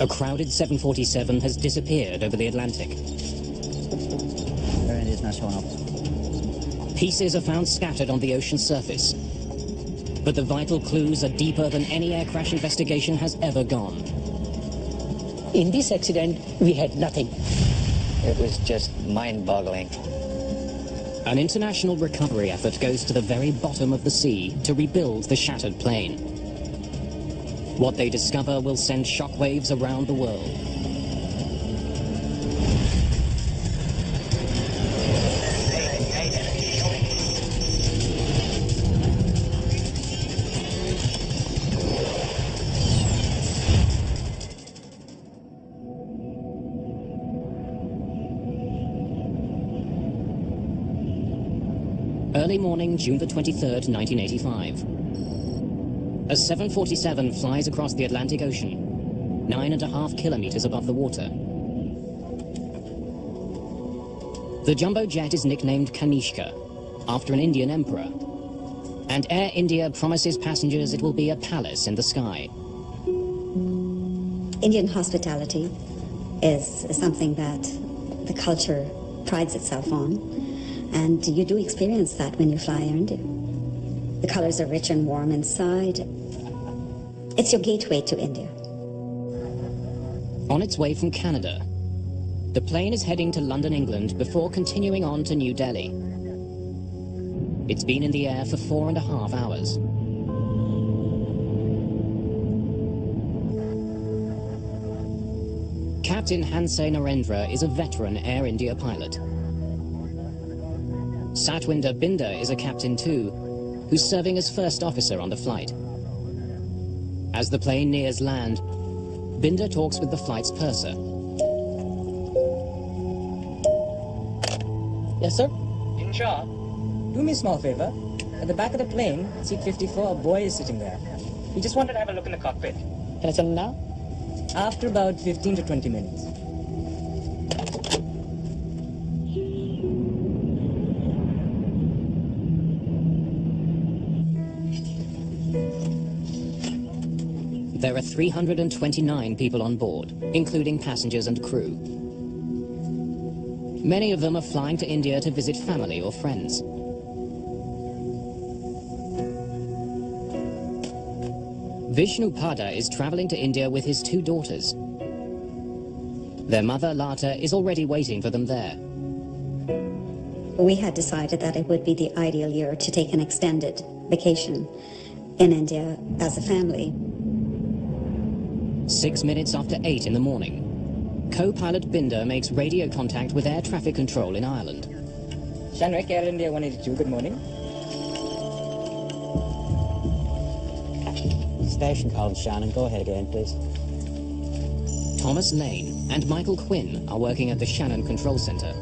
A crowded 747 has disappeared over the Atlantic. Air India's not showing up. Pieces are found scattered on the ocean surface. But the vital clues are deeper than any air crash investigation has ever gone. In this accident, we had nothing. It was just mind-boggling. An international recovery effort goes to the very bottom of the sea to rebuild the shattered plane. What they discover will send shockwaves around the world. Early morning, June the 23rd, 1985. A 747 flies across the Atlantic Ocean, 9.5 kilometers above the water. The jumbo jet is nicknamed Kanishka, after an Indian emperor. And Air India promises passengers it will be a palace in the sky. Indian hospitality is something that the culture prides itself on. And you do experience that when you fly Air India. The colors are rich and warm inside. It's your gateway to India. On its way from Canada, the plane is heading to London, England, before continuing on to New Delhi. It's been in the air for 4.5 hours. Captain Hansay Narendra is a veteran Air India pilot. Satwinder Binder is a captain too, who's serving as first officer on the flight. As the plane nears land, Binder talks with the flight's purser. Yes, sir? In Shah. Do me a small favor. At the back of the plane, seat 54, a boy is sitting there. He just wanted to have a look in the cockpit. Can I tell him now? After about 15 to 20 minutes. There are 329 people on board, including passengers and crew. Many of them are flying to India to visit family or friends. Vishnu Pada is traveling to India with his 2 daughters. Their mother, Lata, is already waiting for them there. We had decided that it would be the ideal year to take an extended vacation in India as a family. 6 minutes after 8 in the morning, co-pilot Binder makes radio contact with air traffic control in Ireland. Shanwick, Air India 182, good morning. Station call, Shannon. Go ahead again, please. Thomas Lane and Michael Quinn are working at the Shannon Control Center.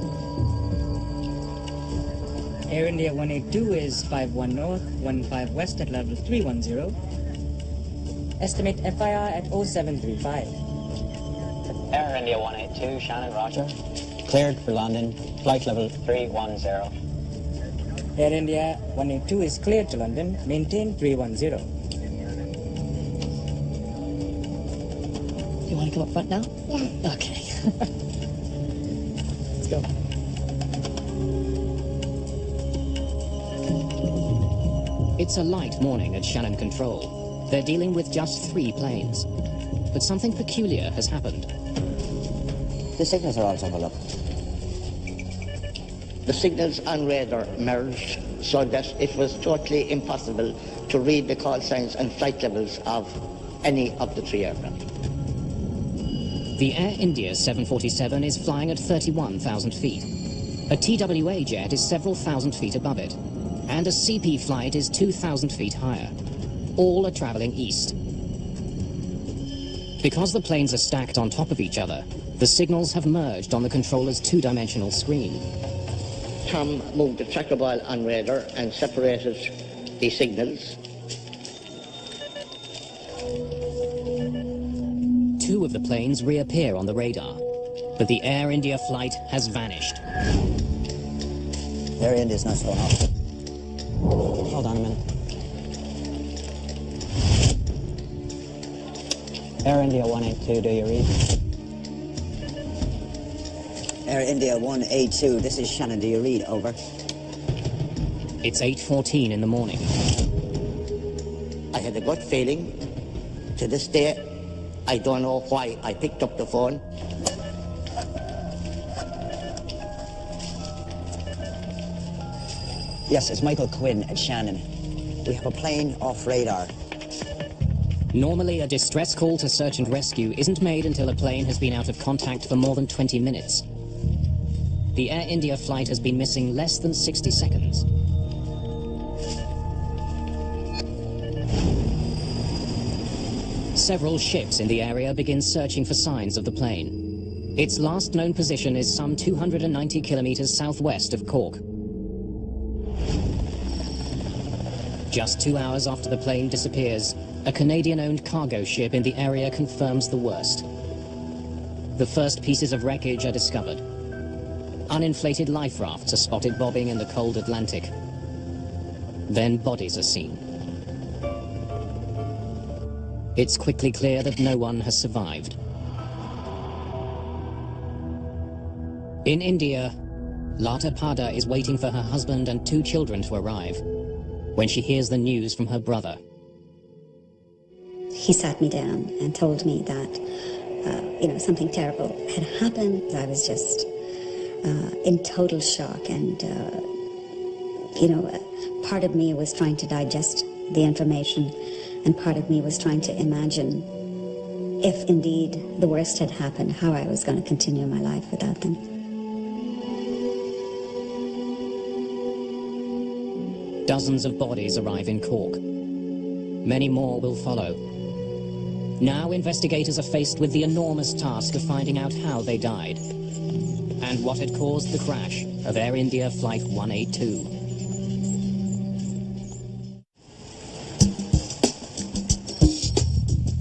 Air India 182 is 51 north, 15 west at level 310. Estimate FIR at 0735. Air India 182, Shannon, roger. Cleared for London, flight level 310. Air India 182 is cleared to London, maintain 310. You want to come up front now? Yeah. Okay. Let's go. It's a light morning at Shannon Control. They're dealing with just 3 planes. But something peculiar has happened. The signals are all jumbled up. The signals on radar merged so that it was totally impossible to read the call signs and flight levels of any of the 3 aircraft. The Air India 747 is flying at 31,000 feet. A TWA jet is several thousand feet above it. And a CP flight is 2,000 feet higher. All are traveling east. Because the planes are stacked on top of each other, the signals have merged on the controller's 2-dimensional screen. Tom moved the tracker ball on radar and separated the signals. 2 of the planes reappear on the radar, but the Air India flight has vanished. Air India's not showing up. Hold on a minute. Air India 182, do you read? Air India 182, this is Shannon, do you read? Over. It's 8:14 in the morning. I had a gut feeling. To this day, I don't know why I picked up the phone. Yes, it's Michael Quinn at Shannon. We have a plane off radar. Normally, a distress call to search and rescue isn't made until a plane has been out of contact for more than 20 minutes. The Air India flight has been missing less than 60 seconds. Several ships in the area begin searching for signs of the plane. Its last known position is some 290 kilometers southwest of Cork. Just 2 hours after the plane disappears, a Canadian-owned cargo ship in the area confirms the worst. The first pieces of wreckage are discovered. Uninflated life rafts are spotted bobbing in the cold Atlantic. Then bodies are seen. It's quickly clear that no one has survived. In India, Lata Pada is waiting for her husband and 2 children to arrive when she hears the news from her brother. He sat me down and told me that, something terrible had happened. I was just in total shock, and, part of me was trying to digest the information, and part of me was trying to imagine if indeed the worst had happened, how I was going to continue my life without them. Dozens of bodies arrive in Cork. Many more will follow. Now investigators are faced with the enormous task of finding out how they died and what had caused the crash of Air India Flight 182.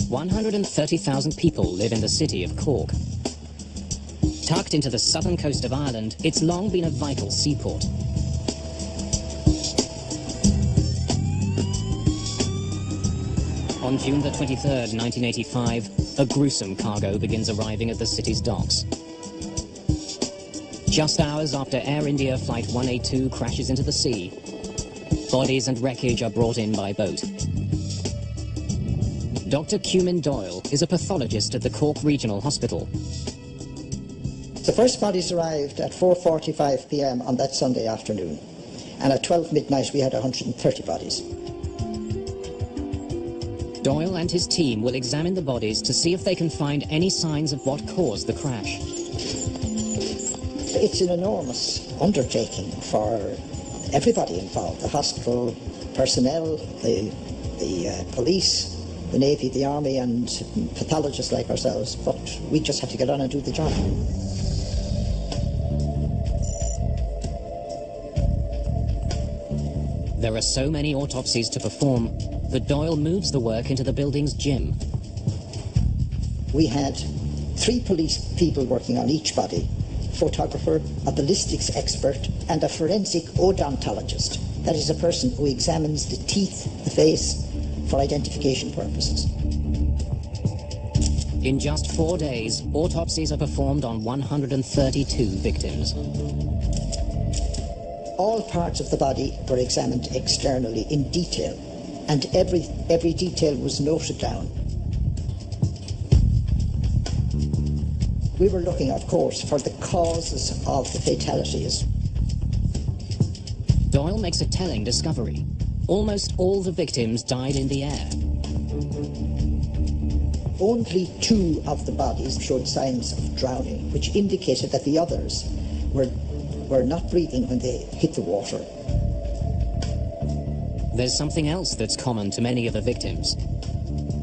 "130,000 people live in the city of Cork. Tucked into the southern coast of Ireland, it's long been a vital seaport. On June the 23rd, 1985, a gruesome cargo begins arriving at the city's docks. Just hours after Air India Flight 182 crashes into the sea, bodies and wreckage are brought in by boat. Dr. Cumin Doyle is a pathologist at the Cork Regional Hospital. The first bodies arrived at 4:45 p.m. on that Sunday afternoon, and at 12 midnight we had 130 bodies. Doyle and his team will examine the bodies to see if they can find any signs of what caused the crash. It's an enormous undertaking for everybody involved, the hospital personnel, the police, the Navy, the Army, and pathologists like ourselves, but we just have to get on and do the job. There are so many autopsies to perform that Doyle moves the work into the building's gym. We had 3 police people working on each body, a photographer, a ballistics expert, and a forensic odontologist. That is a person who examines the teeth, the face, for identification purposes. In just 4 days, autopsies are performed on 132 victims. All parts of the body were examined externally in detail, and every detail was noted down. We were looking, of course, for the causes of the fatalities. Doyle makes a telling discovery. Almost all the victims died in the air. Only 2 of the bodies showed signs of drowning, which indicated that the others were not breathing when they hit the water. There's something else that's common to many of the victims.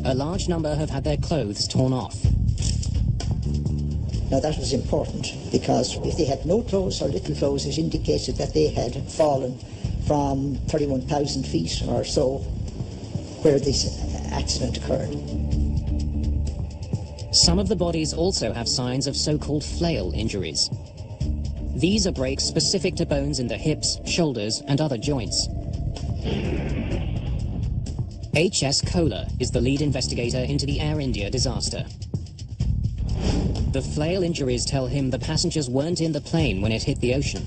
A large number have had their clothes torn off. Now that was important, because if they had no clothes or little clothes, it indicated that they had fallen from 31,000 feet or so where this accident occurred. Some of the bodies also have signs of so-called flail injuries. These are breaks specific to bones in the hips, shoulders, and other joints. HS Kohler is the lead investigator into the Air India disaster. The flail injuries tell him the passengers weren't in the plane when it hit the ocean.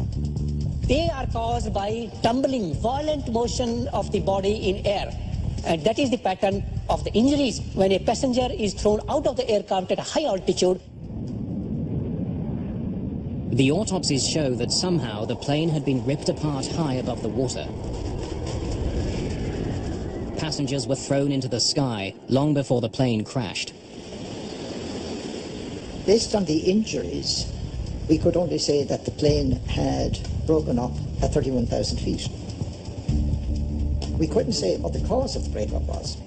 They are caused by tumbling, violent motion of the body in air. And that is the pattern of the injuries when a passenger is thrown out of the aircraft at a high altitude. The autopsies show that somehow the plane had been ripped apart high above the water. Passengers were thrown into the sky long before the plane crashed. Based on the injuries, we could only say that the plane had broken up at 31,000 feet. We couldn't say what the cause of the breakup was.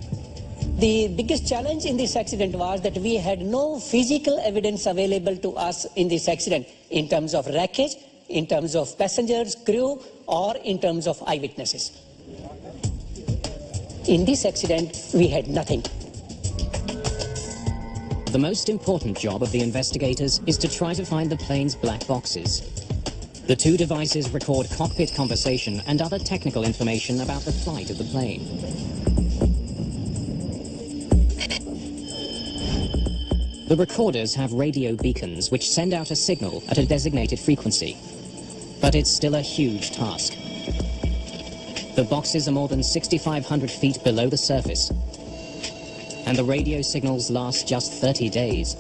The biggest challenge in this accident was that we had no physical evidence available to us in this accident in terms of wreckage, in terms of passengers, crew, or in terms of eyewitnesses. In this accident, we had nothing. The most important job of the investigators is to try to find the plane's black boxes. The two devices record cockpit conversation and other technical information about the flight of the plane. The recorders have radio beacons which send out a signal at a designated frequency. But it's still a huge task. The boxes are more than 6,500 feet below the surface, and the radio signals last just 30 days.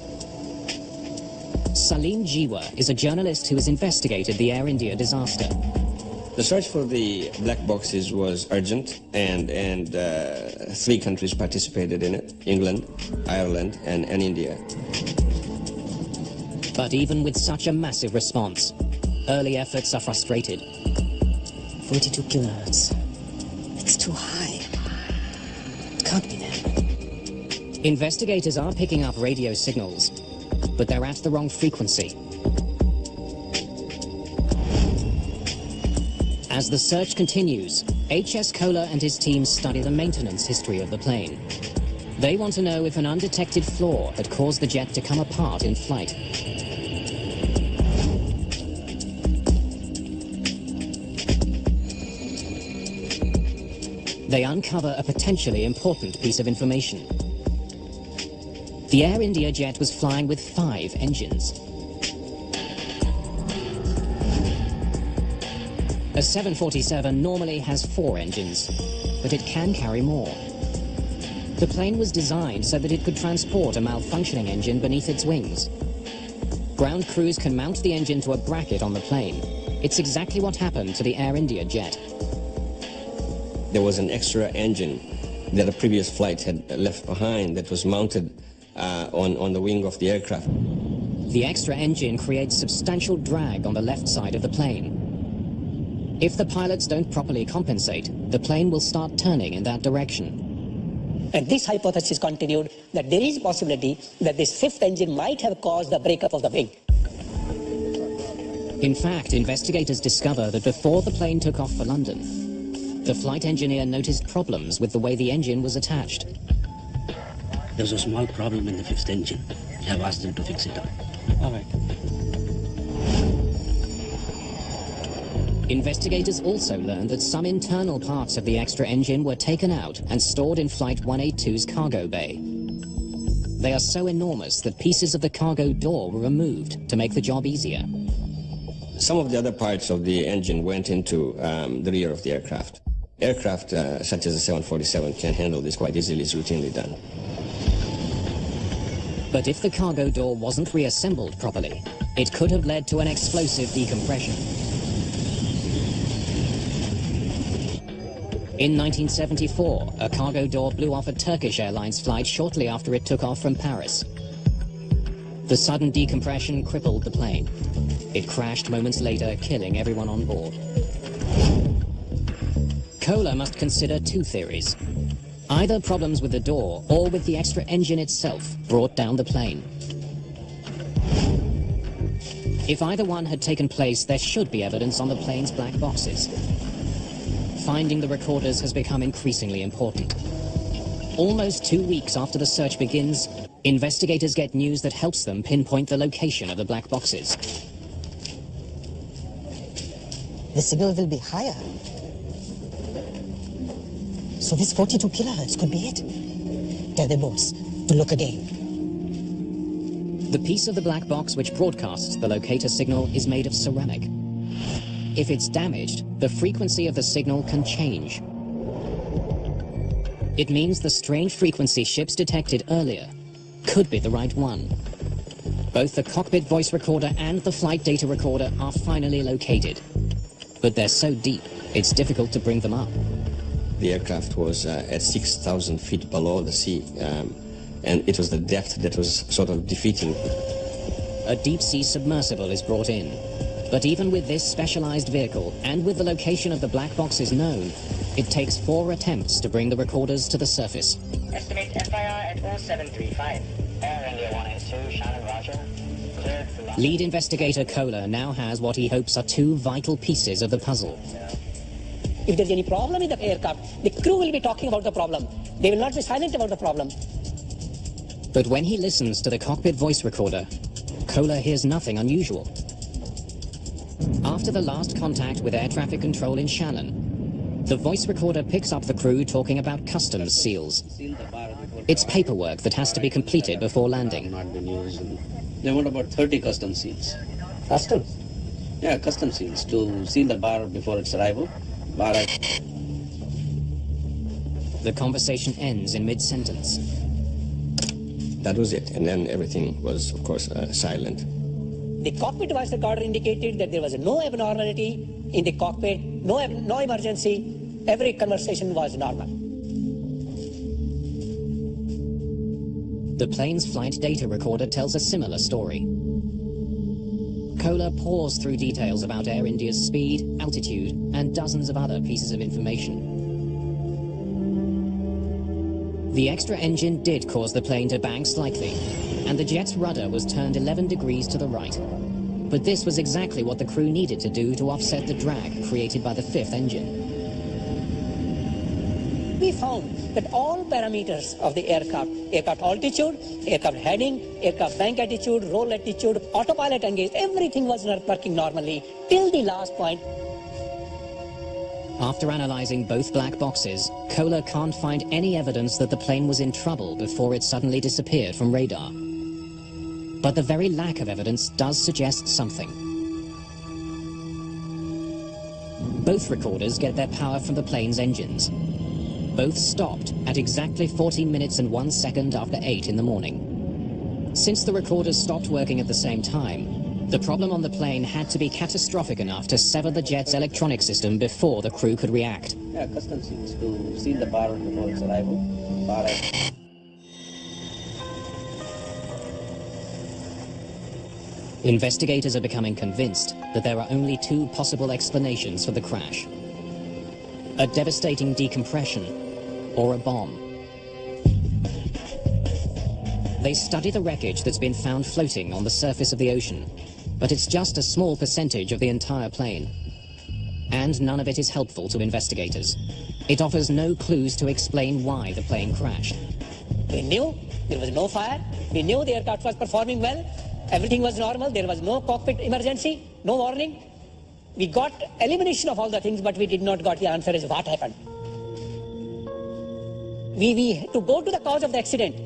Salim Jiwa is a journalist who has investigated the Air India disaster. The search for the black boxes was urgent, and 3 countries participated in it: England, Ireland, and India. But even with such a massive response, early efforts are frustrated. 42 kilohertz. It's too high. It can't be there. Investigators are picking up radio signals, but they're at the wrong frequency. As the search continues, HS Kohler and his team study the maintenance history of the plane. They want to know if an undetected flaw had caused the jet to come apart in flight. They uncover a potentially important piece of information. The Air India jet was flying with 5 engines. A 747 normally has 4 engines, but it can carry more. The plane was designed so that it could transport a malfunctioning engine beneath its wings. Ground crews can mount the engine to a bracket on the plane. It's exactly what happened to the Air India jet. There was an extra engine that a previous flight had left behind that was mounted on the wing of the aircraft. The extra engine creates substantial drag on the left side of the plane. If the pilots don't properly compensate, the plane will start turning in that direction. And this hypothesis continued that there is a possibility that this 5th engine might have caused the breakup of the wing. In fact, investigators discover that before the plane took off for London, the flight engineer noticed problems with the way the engine was attached. There was a small problem in the 5th engine. I've asked them to fix it up. All right. Investigators also learned that some internal parts of the extra engine were taken out and stored in Flight 182's cargo bay. They are so enormous that pieces of the cargo door were removed to make the job easier. Some of the other parts of the engine went into the rear of the aircraft. Aircraft such as the 747 can handle this quite easily. It's routinely done. But if the cargo door wasn't reassembled properly, it could have led to an explosive decompression. In 1974, a cargo door blew off a Turkish Airlines flight shortly after it took off from Paris. The sudden decompression crippled the plane. It crashed moments later, killing everyone on board. Kohler must consider 2 theories. Either problems with the door or with the extra engine itself brought down the plane. If either one had taken place, there should be evidence on the plane's black boxes. Finding the recorders has become increasingly important. Almost 2 weeks after the search begins, investigators get news that helps them pinpoint the location of the black boxes. The signal will be higher. So this 42 kilohertz could be it. Tell the boats to look again. The piece of the black box which broadcasts the locator signal is made of ceramic. If it's damaged, the frequency of the signal can change. It means the strange frequency ships detected earlier could be the right one. Both the cockpit voice recorder and the flight data recorder are finally located. But they're so deep, it's difficult to bring them up. The aircraft was at 6,000 feet below the sea, and it was the depth that was sort of defeating. A deep-sea submersible is brought in. But even with this specialized vehicle, and with the location of the black boxes known, it takes 4 attempts to bring the recorders to the surface. Estimate FIR at 0735. Air India 182, Shannon, roger. Cleared for London. Lead investigator Kohler now has what he hopes are 2 vital pieces of the puzzle. If there's any problem with the aircraft, the crew will be talking about the problem. They will not be silent about the problem. But when he listens to the cockpit voice recorder, Kohler hears nothing unusual. After the last contact with air traffic control in Shannon, the voice recorder picks up the crew talking about customs seals. It's paperwork that has to be completed before landing. They want about 30 custom seals. Customs? Yeah, custom seals to seal the bar before its arrival. The conversation ends in mid-sentence. That was it, and then everything was, of course, silent. The cockpit voice recorder indicated that there was no abnormality in the cockpit, no emergency. Every conversation was normal. The plane's flight data recorder tells a similar story. Kohler pours through details about Air India's speed, altitude, and dozens of other pieces of information. The extra engine did cause the plane to bang slightly, and the jet's rudder was turned 11 degrees to the right. But this was exactly what the crew needed to do to offset the drag created by the 5th engine. We found that all parameters of the aircraft altitude, aircraft heading, aircraft bank attitude, roll attitude, autopilot engaged, everything was not working normally till the last point. After analyzing both black boxes, Kohler can't find any evidence that the plane was in trouble before it suddenly disappeared from radar. But the very lack of evidence does suggest something. Both recorders get their power from the plane's engines. Both stopped at exactly 14 minutes and 1 second after 8 in the morning. Since the recorders stopped working at the same time, the problem on the plane had to be catastrophic enough to sever the jet's electronic system before the crew could react. Yeah, custom seals to seal the bar before its arrival. Investigators are becoming convinced that there are only 2 possible explanations for the crash: a devastating decompression or a bomb. They study the wreckage that's been found floating on the surface of the ocean, but it's just a small percentage of the entire plane. And none of it is helpful to investigators. It offers no clues to explain why the plane crashed. We knew there was no fire. We knew the aircraft was performing well. Everything was normal. There was no cockpit emergency, no warning. We got elimination of all the things, but we did not got the answer is what happened. To go to the cause of the accident,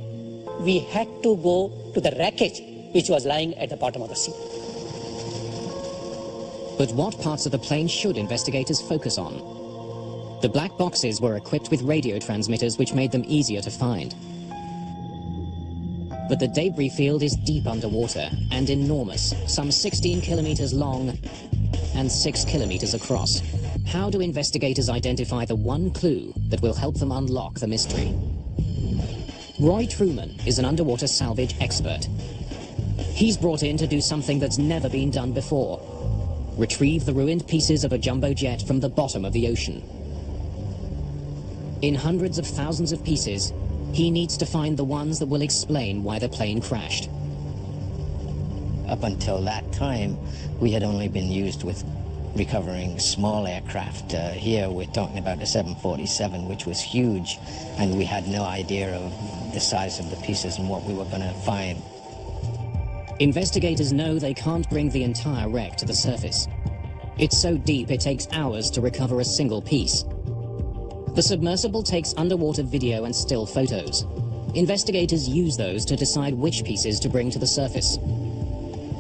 we had to go to the wreckage which was lying at the bottom of the sea. But what parts of the plane should investigators focus on? The black boxes were equipped with radio transmitters which made them easier to find. But the debris field is deep underwater and enormous, some 16 kilometers long and 6 kilometers across. How do investigators identify the one clue that will help them unlock the mystery? Roy Truman is an underwater salvage expert. He's brought in to do something that's never been done before: retrieve the ruined pieces of a jumbo jet from the bottom of the ocean. In hundreds of thousands of pieces, he needs to find the ones that will explain why the plane crashed. Up until that time, we had only been used with recovering small aircraft. Here we're talking about the 747, which was huge, and we had no idea of the size of the pieces and what we were going to find. Investigators know they can't bring the entire wreck to the surface. It's so deep it takes hours to recover a single piece. The submersible takes underwater video and still photos. Investigators use those to decide which pieces to bring to the surface.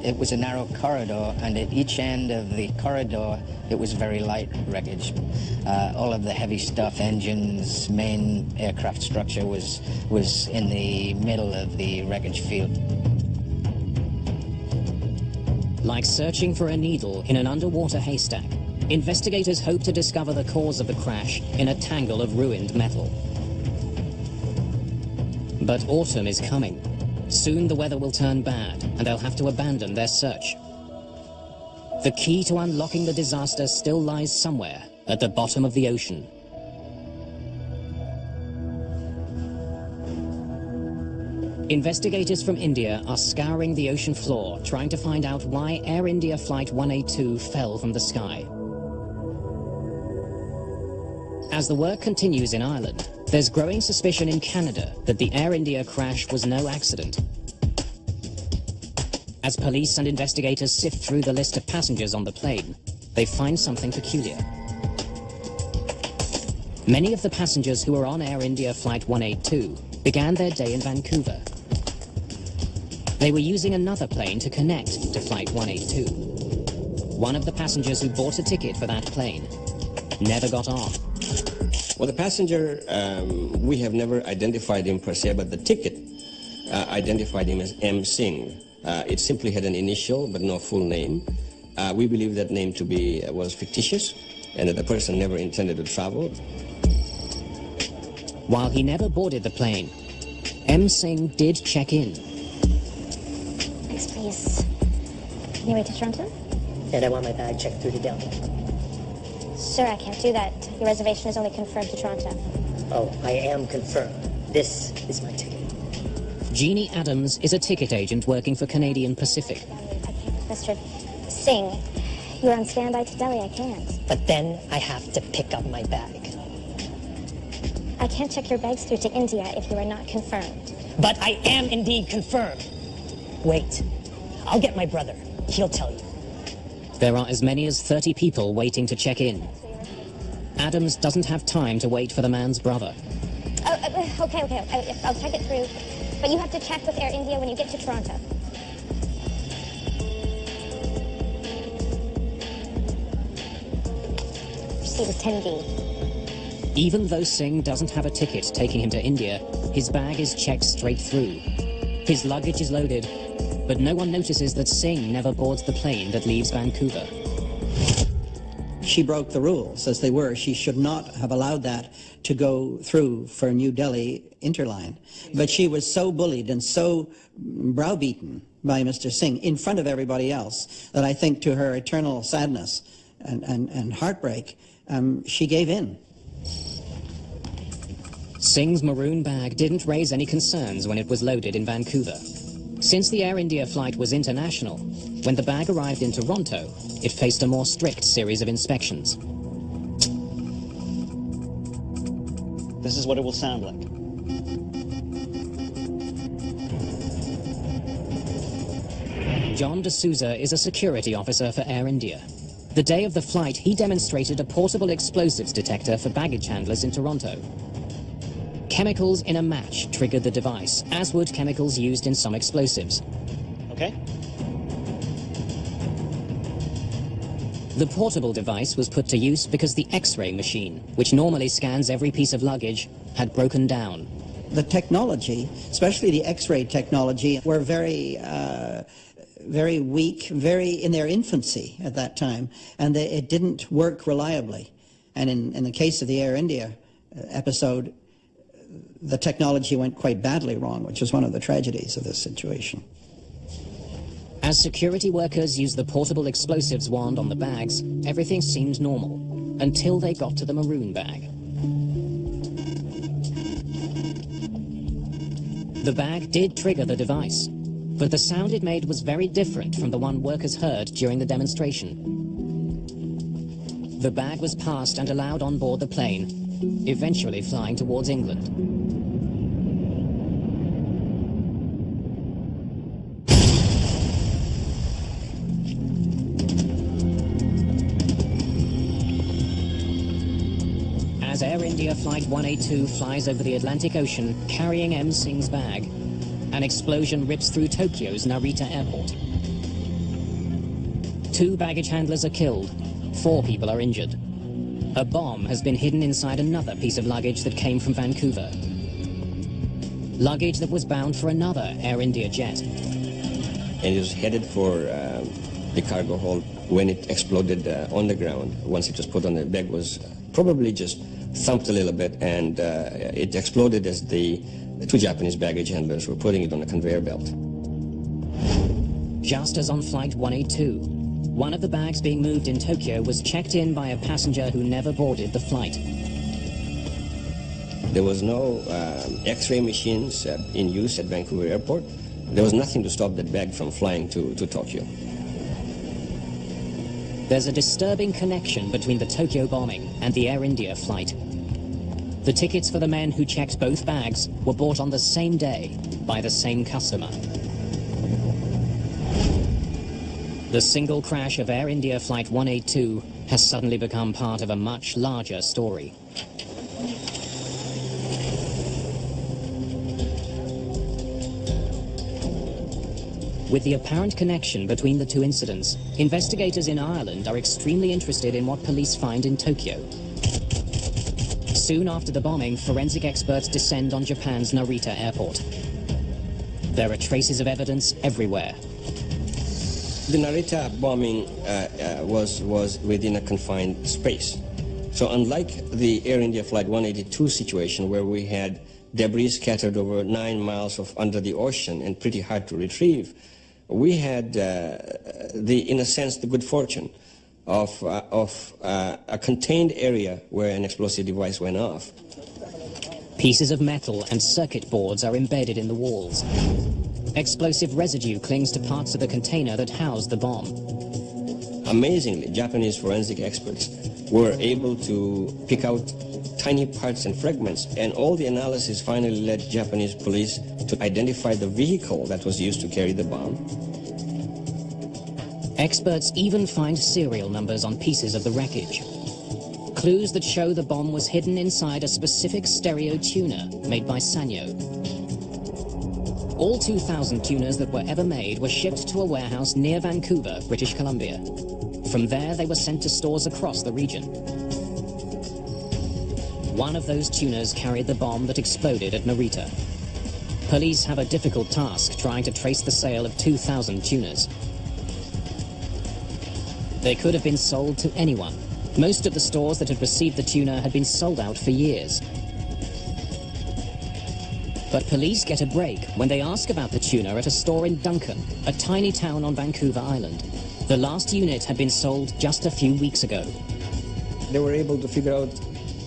It was a narrow corridor, and at each end of the corridor, it was very light wreckage. All of the heavy stuff, engines, main aircraft structure was in the middle of the wreckage field. Like searching for a needle in an underwater haystack, investigators hope to discover the cause of the crash in a tangle of ruined metal. But autumn is coming. Soon the weather will turn bad, and they'll have to abandon their search. The key to unlocking the disaster still lies somewhere at the bottom of the ocean. Investigators from India are scouring the ocean floor, trying to find out why Air India Flight 182 fell from the sky. As the work continues in Ireland, there's growing suspicion in Canada that the Air India crash was no accident. As police and investigators sift through the list of passengers on the plane, they find something peculiar. Many of the passengers who were on Air India Flight 182 began their day in Vancouver. They were using another plane to connect to Flight 182. One of the passengers who bought a ticket for that plane never got on. Well, the passenger, we have never identified him per se, but the ticket identified him as M. Singh. It simply had an initial, but no full name. We believe that name to be was fictitious, and that the person never intended to travel. While he never boarded the plane, M. Singh did check in. Thanks, please. Can you wait to Toronto? And I want my bag checked through to Delhi. Sir, I can't do that. Your reservation is only confirmed to Toronto. Oh, I am confirmed. This is my ticket. Jeannie Adams is a ticket agent working for Canadian Pacific. Mr. Singh, you're on standby to Delhi. I can't. But then I have to pick up my bag. I can't check your bags through to India if you are not confirmed. But I am indeed confirmed. Wait. I'll get my brother. He'll tell you. There are as many as 30 people waiting to check in. Adams doesn't have time to wait for the man's brother. Okay. I'll check it through. But you have to check with Air India when you get to Toronto. Proceed with 10B. Even though Singh doesn't have a ticket taking him to India, his bag is checked straight through. His luggage is loaded, but no one notices that Singh never boards the plane that leaves Vancouver. She broke the rules as they were. She should not have allowed that to go through for New Delhi Interline. But she was so bullied and so browbeaten by Mr. Singh in front of everybody else that I think to her eternal sadness and heartbreak, she gave in. Singh's maroon bag didn't raise any concerns when it was loaded in Vancouver. Since the Air India flight was international, when the bag arrived in Toronto, it faced a more strict series of inspections. This is what it will sound like. John D'Souza is a security officer for Air India. The day of the flight, he demonstrated a portable explosives detector for baggage handlers in Toronto. Chemicals in a match triggered the device, as would chemicals used in some explosives. Okay. The portable device was put to use because the X-ray machine, which normally scans every piece of luggage, had broken down. The technology, especially the X-ray technology, were very weak, very in their infancy at that time, and it didn't work reliably. And in the case of the Air India episode, the technology went quite badly wrong, which was one of the tragedies of this situation. As security workers used the portable explosives wand on the bags, everything seemed normal, until they got to the maroon bag. The bag did trigger the device, but the sound it made was very different from the one workers heard during the demonstration. The bag was passed and allowed on board the plane, eventually flying towards England. as Air India Flight 182 flies over the Atlantic Ocean carrying M. Singh's bag, an explosion rips through Tokyo's Narita airport. 2 baggage handlers are killed, 4 people are injured. A bomb has been hidden inside another piece of luggage that came from Vancouver. Luggage that was bound for another Air India jet. And it was headed for the cargo hold when it exploded on the ground. Once it was put on, the bag was probably just thumped a little bit, and it exploded as the 2 Japanese baggage handlers were putting it on a conveyor belt. Just as on Flight 182, one of the bags being moved in Tokyo was checked in by a passenger who never boarded the flight. There was no X-ray machines in use at Vancouver Airport. There was nothing to stop that bag from flying to Tokyo. There's a disturbing connection between the Tokyo bombing and the Air India flight. The tickets for the men who checked both bags were bought on the same day by the same customer. The single crash of Air India Flight 182 has suddenly become part of a much larger story. With the apparent connection between the 2 incidents, investigators in Ireland are extremely interested in what police find in Tokyo. Soon after the bombing, forensic experts descend on Japan's Narita airport. There are traces of evidence everywhere. The Narita bombing was within a confined space. So unlike the Air India Flight 182 situation, where we had debris scattered over 9 miles under the ocean and pretty hard to retrieve, we had, in a sense, the good fortune of a contained area where an explosive device went off. Pieces of metal and circuit boards are embedded in the walls. Explosive residue clings to parts of the container that housed the bomb. Amazingly, Japanese forensic experts were able to pick out tiny parts and fragments, and all the analysis finally led Japanese police to identify the vehicle that was used to carry the bomb. Experts even find serial numbers on pieces of the wreckage. Clues that show the bomb was hidden inside a specific stereo tuner made by Sanyo. All 2,000 tuners that were ever made were shipped to a warehouse near Vancouver, British Columbia. From there, they were sent to stores across the region. One of those tuners carried the bomb that exploded at Narita. Police have a difficult task trying to trace the sale of 2,000 tuners. They could have been sold to anyone. Most of the stores that had received the tuner had been sold out for years. But police get a break when they ask about the tuner at a store in Duncan, a tiny town on Vancouver Island. The last unit had been sold just a few weeks ago. They were able to figure out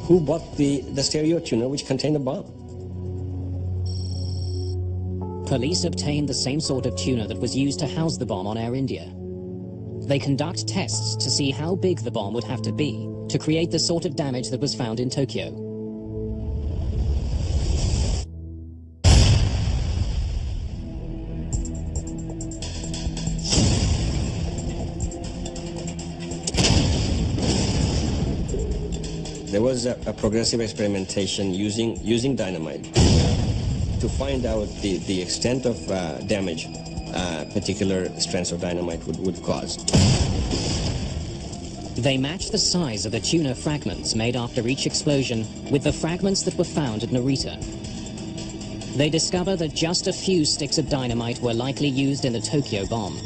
who bought the stereo tuner which contained the bomb. Police obtained the same sort of tuner that was used to house the bomb on Air India. They conduct tests to see how big the bomb would have to be to create the sort of damage that was found in Tokyo. There was a progressive experimentation using dynamite to find out the extent of damage particular strands of dynamite would cause. They matched the size of the tuner fragments made after each explosion with the fragments that were found at Narita. They discover that just a few sticks of dynamite were likely used in the Tokyo bomb.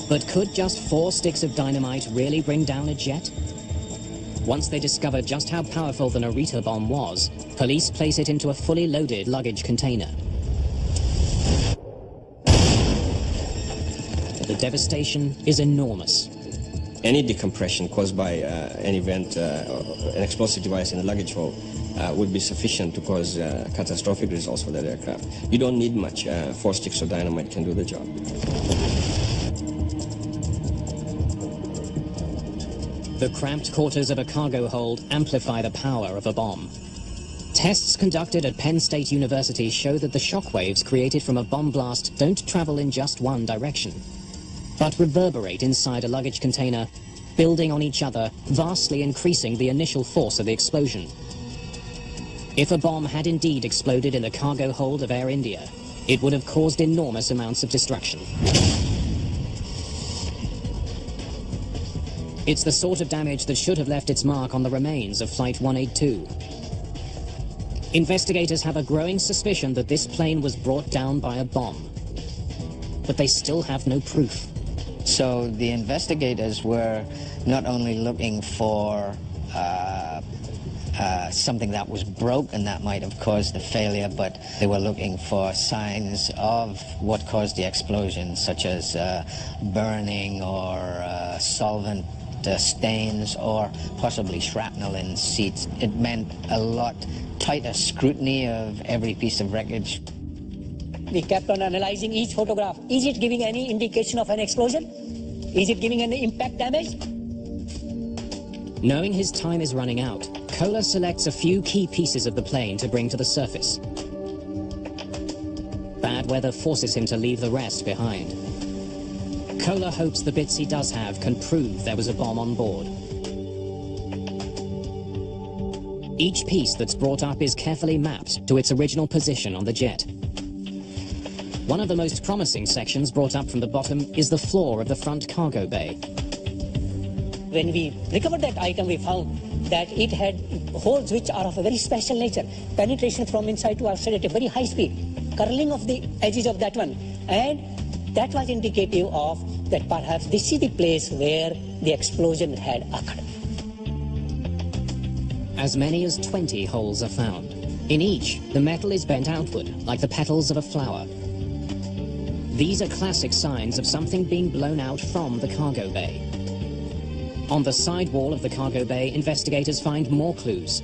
But could just 4 sticks of dynamite really bring down a jet? Once they discover just how powerful the Narita bomb was, police place it into a fully loaded luggage container. The devastation is enormous. Any decompression caused by an event, an explosive device in a luggage hold, would be sufficient to cause catastrophic results for that aircraft. You don't need much. 4 sticks of dynamite can do the job. The cramped quarters of a cargo hold amplify the power of a bomb. Tests conducted at Penn State University show that the shockwaves created from a bomb blast don't travel in just one direction, but reverberate inside a luggage container, building on each other, vastly increasing the initial force of the explosion. If a bomb had indeed exploded in the cargo hold of Air India, it would have caused enormous amounts of destruction. It's the sort of damage that should have left its mark on the remains of Flight 182. Investigators have a growing suspicion that this plane was brought down by a bomb, but they still have no proof. So the investigators were not only looking for something that was broken that might have caused the failure, but they were looking for signs of what caused the explosion, such as burning or solvent stains or possibly shrapnel in seats. It meant a lot tighter scrutiny of every piece of wreckage. We kept on analyzing each photograph. Is it giving any indication of an explosion? Is it giving any impact damage? Knowing his time is running out, Kohler selects a few key pieces of the plane to bring to the surface. Bad weather forces him to leave the rest behind. Kohler hopes the bits he does have can prove there was a bomb on board. Each piece that's brought up is carefully mapped to its original position on the jet. One of the most promising sections brought up from the bottom is the floor of the front cargo bay. When we recovered that item, we found that it had holes which are of a very special nature. Penetration from inside to outside at a very high speed. Curling of the edges of that one. And that was indicative of that perhaps this is the place where the explosion had occurred. As many as 20 holes are found. In each, the metal is bent outward, like the petals of a flower. These are classic signs of something being blown out from the cargo bay. On the side wall of the cargo bay, investigators find more clues.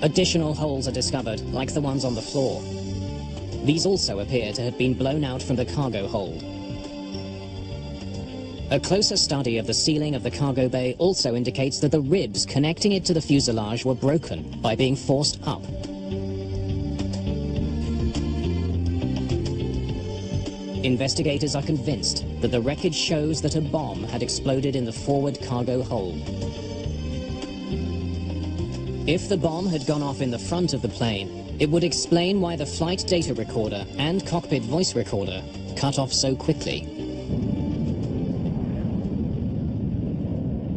Additional holes are discovered, like the ones on the floor. These also appear to have been blown out from the cargo hold. A closer study of the ceiling of the cargo bay also indicates that the ribs connecting it to the fuselage were broken by being forced up. Investigators are convinced that the wreckage shows that a bomb had exploded in the forward cargo hold. If the bomb had gone off in the front of the plane, it would explain why the flight data recorder and cockpit voice recorder cut off so quickly.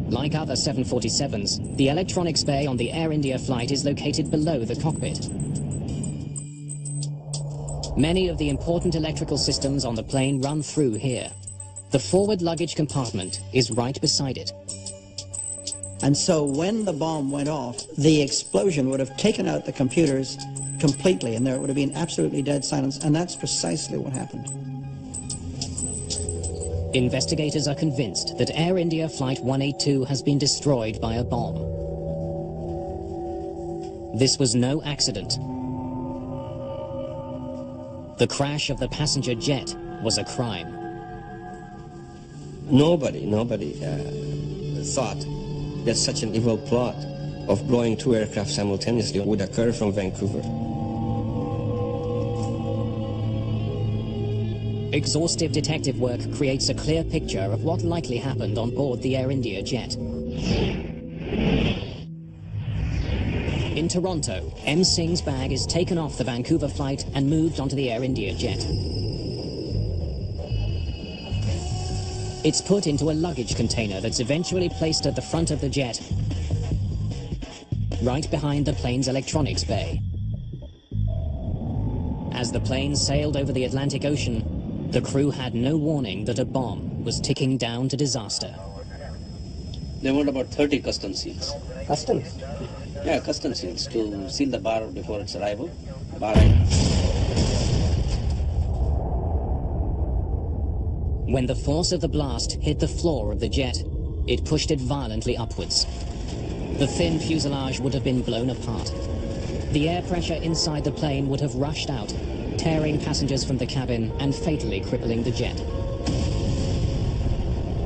Like other 747s, the electronics bay on the Air India flight is located below the cockpit. Many of the important electrical systems on the plane run through here. The forward luggage compartment is right beside it. And so when the bomb went off, the explosion would have taken out the computers completely, and there would have been absolutely dead silence, and that's precisely what happened. Investigators are convinced that Air India Flight 182 has been destroyed by a bomb. This was no accident. The crash of the passenger jet was a crime. Nobody thought that such an evil plot of blowing two aircraft simultaneously would occur from Vancouver. Exhaustive detective work creates a clear picture of what likely happened on board the Air India jet. In Toronto, M. Singh's bag is taken off the Vancouver flight and moved onto the Air India jet. It's put into a luggage container that's eventually placed at the front of the jet, right behind the plane's electronics bay. As the plane sailed over the Atlantic Ocean, the crew had no warning that a bomb was ticking down to disaster. They want about 30 custom seals. Customs? Yeah, custom seals to seal the bar before its arrival. When the force of the blast hit the floor of the jet, it pushed it violently upwards. The thin fuselage would have been blown apart. The air pressure inside the plane would have rushed out, tearing passengers from the cabin and fatally crippling the jet.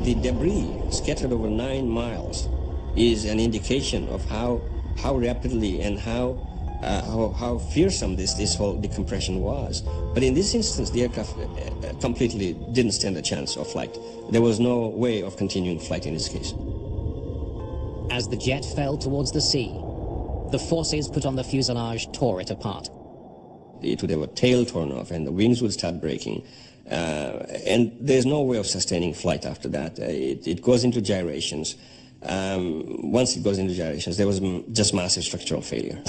The debris scattered over 9 miles is an indication of how rapidly and how fearsome this whole decompression was. But in this instance, the aircraft completely didn't stand a chance of flight. There was no way of continuing flight in this case. As the jet fell towards the sea, the forces put on the fuselage tore it apart. It would have a tail torn off and the wings would start breaking. And there's no way of sustaining flight after that. It goes into gyrations. Once it goes into gyrations, there was just massive structural failure.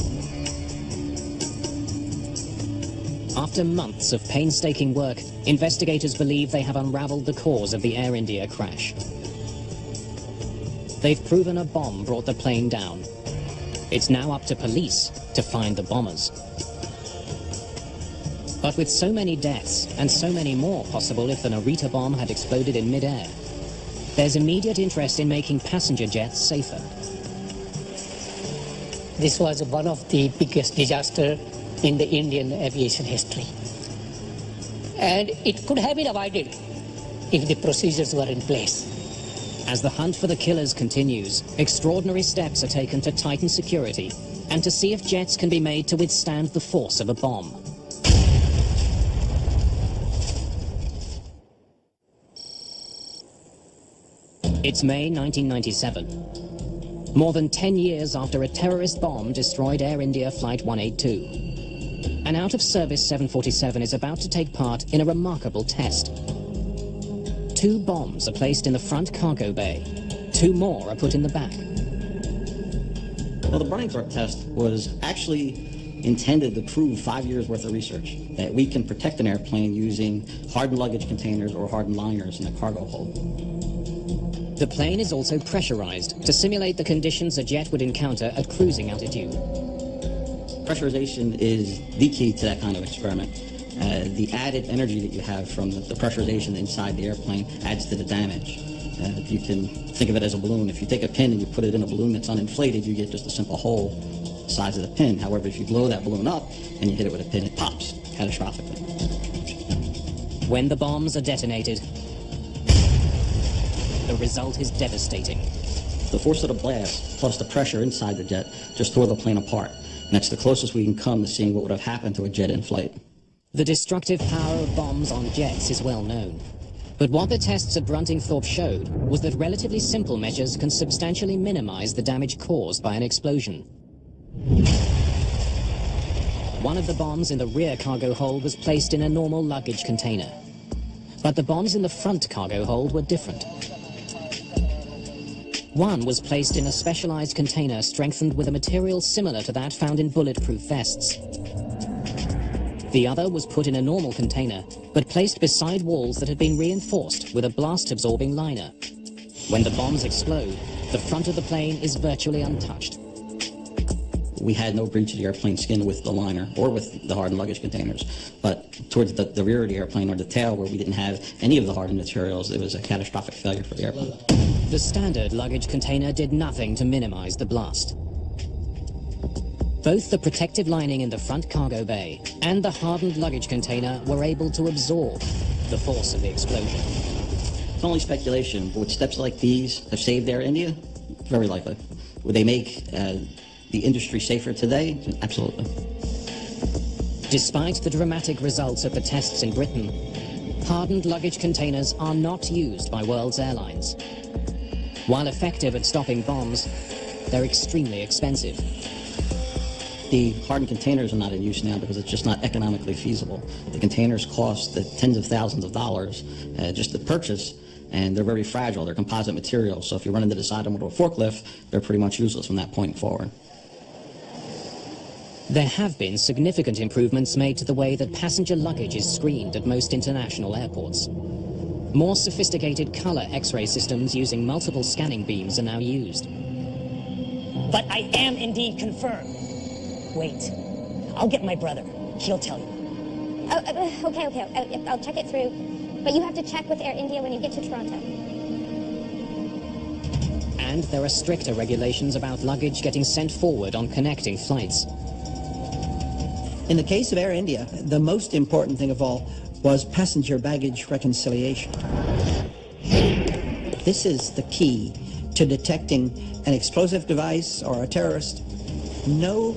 After months of painstaking work, investigators believe they have unraveled the cause of the Air India crash. They've proven a bomb brought the plane down. It's now up to police to find the bombers. But with so many deaths, and so many more possible if the Narita bomb had exploded in mid-air, there's immediate interest in making passenger jets safer. This was one of the biggest disasters in the Indian aviation history. And it could have been avoided if the procedures were in place. As the hunt for the killers continues, extraordinary steps are taken to tighten security and to see if jets can be made to withstand the force of a bomb. It's May 1997. More than 10 years after a terrorist bomb destroyed Air India Flight 182. An out-of-service 747 is about to take part in a remarkable test. 2 bombs are placed in the front cargo bay. 2 more are put in the back. Well, the Browning test was actually intended to prove 5 years worth of research, that we can protect an airplane using hardened luggage containers or hardened liners in a cargo hold. The plane is also pressurized to simulate the conditions a jet would encounter at cruising altitude. Pressurization is the key to that kind of experiment. The added energy that you have from the pressurization inside the airplane adds to the damage. You can think of it as a balloon. If you take a pin and you put it in a balloon that's uninflated, you get just a simple hole the size of the pin. However, if you blow that balloon up and you hit it with a pin, it pops catastrophically. When the bombs are detonated, the result is devastating. The force of the blast plus the pressure inside the jet just tore the plane apart. And that's the closest we can come to seeing what would have happened to a jet in flight. The destructive power of bombs on jets is well known. But what the tests at Bruntingthorpe showed was that relatively simple measures can substantially minimize the damage caused by an explosion. One of the bombs in the rear cargo hold was placed in a normal luggage container. But the bombs in the front cargo hold were different. One was placed in a specialized container strengthened with a material similar to that found in bulletproof vests. The other was put in a normal container, but placed beside walls that had been reinforced with a blast-absorbing liner. When the bombs explode, the front of the plane is virtually untouched. We had no breach of the airplane skin with the liner or with the hardened luggage containers. But towards the rear of the airplane or the tail where we didn't have any of the hardened materials, it was a catastrophic failure for the airplane. The standard luggage container did nothing to minimize the blast. Both the protective lining in the front cargo bay and the hardened luggage container were able to absorb the force of the explosion. It's only speculation, but would steps like these have saved Air India? Very likely. Would they make the industry safer today? Absolutely. Despite the dramatic results of the tests in Britain, hardened luggage containers are not used by world's airlines. While effective at stopping bombs, they're extremely expensive. The hardened containers are not in use now because it's just not economically feasible. The containers cost tens of thousands of dollars just to purchase, and they're very fragile. They're composite materials, so if you run into the side of them with a forklift, they're pretty much useless from that point forward. There have been significant improvements made to the way that passenger luggage is screened at most international airports. More sophisticated color X-ray systems using multiple scanning beams are now used. But I am indeed confirmed. Wait, I'll get my brother. He'll tell you. Okay. I'll check it through. But you have to check with Air India when you get to Toronto. And there are stricter regulations about luggage getting sent forward on connecting flights. In the case of Air India, the most important thing of all was passenger baggage reconciliation. This is the key to detecting an explosive device or a terrorist. No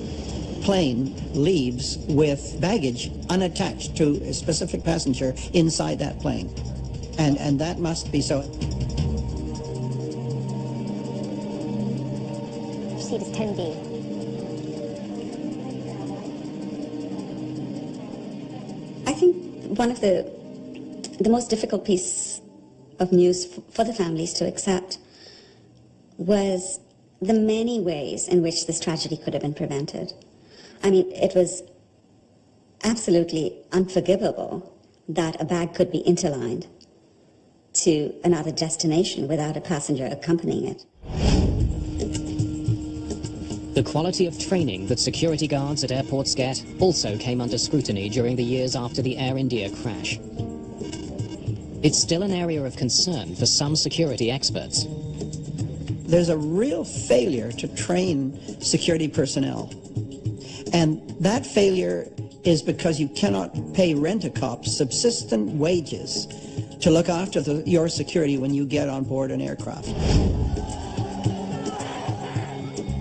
plane leaves with baggage unattached to a specific passenger inside that plane. And that must be so. Seat is 10B. think one of the most difficult piece of news for the families to accept was the many ways in which this tragedy could have been prevented. I mean, it was absolutely unforgivable that a bag could be interlined to another destination without a passenger accompanying it. The quality of training that security guards at airports get also came under scrutiny during the years after the Air India crash. It's still an area of concern for some security experts. There's a real failure to train security personnel. And that failure is because you cannot pay rent-a-cops subsistent wages to look after your security when you get on board an aircraft.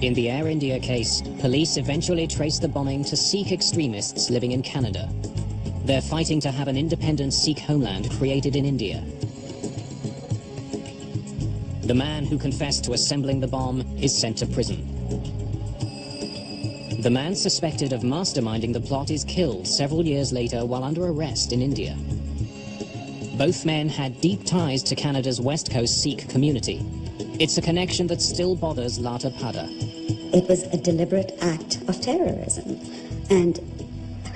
In the Air India case, police eventually traced the bombing to Sikh extremists living in Canada. They're fighting to have an independent Sikh homeland created in India. The man who confessed to assembling the bomb is sent to prison. The man suspected of masterminding the plot is killed several years later while under arrest in India. Both men had deep ties to Canada's West Coast Sikh community. It's a connection that still bothers Lata Pada. It was a deliberate act of terrorism, and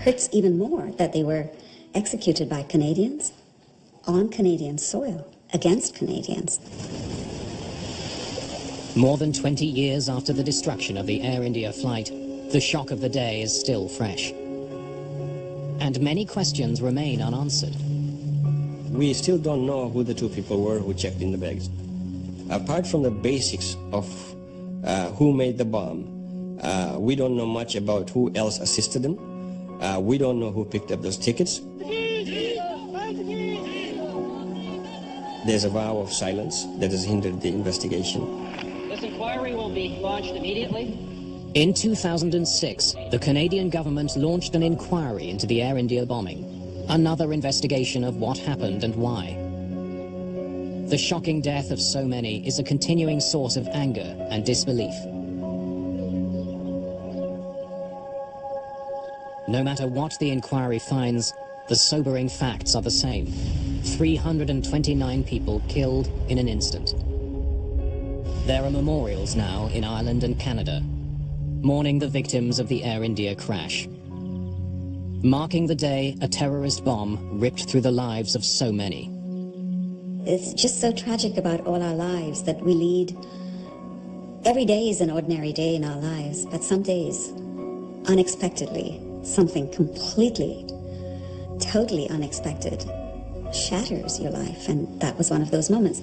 hurts even more that they were executed by Canadians on Canadian soil against Canadians. More than 20 years after the destruction of the Air India flight, the shock of the day is still fresh. And many questions remain unanswered. We still don't know who the two people were who checked in the bags. Apart from the basics of who made the bomb, we don't know much about who else assisted them. We don't know who picked up those tickets. There's a vow of silence that has hindered the investigation. This inquiry will be launched immediately. In 2006, the Canadian government launched an inquiry into the Air India bombing, another investigation of what happened and why. The shocking death of so many is a continuing source of anger and disbelief. No matter what the inquiry finds, the sobering facts are the same. 329 people killed in an instant. There are memorials now in Ireland and Canada, mourning the victims of the Air India crash, marking the day a terrorist bomb ripped through the lives of so many. It's just so tragic about all our lives that we lead. Every day is an ordinary day in our lives, but some days, unexpectedly, something completely, totally unexpected shatters your life, and that was one of those moments.